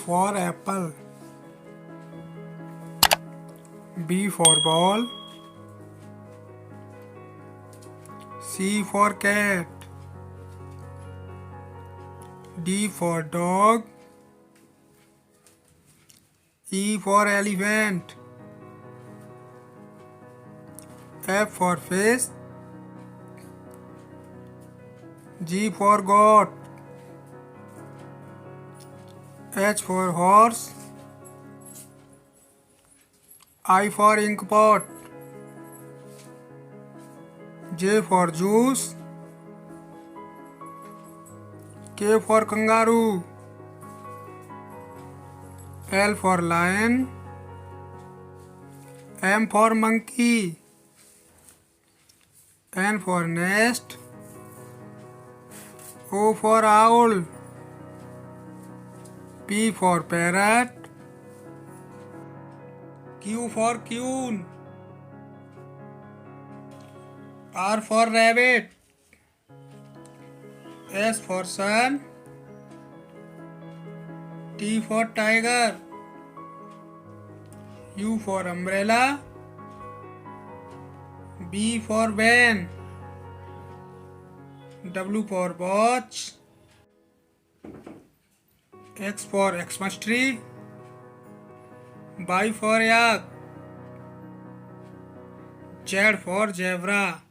for apple. B for ball. C for cat. D for dog. E for elephant. F for fish. G for goat. H for horse. I for ink pot. J for juice. K for kangaroo. L for lion. M for monkey. N for nest. O for owl. P for parrot. Q for queen. R for rabbit. S for sun. T for tiger. U for umbrella. B for van. W for watch. X for Xmas tree. Y for yak. Z for zebra.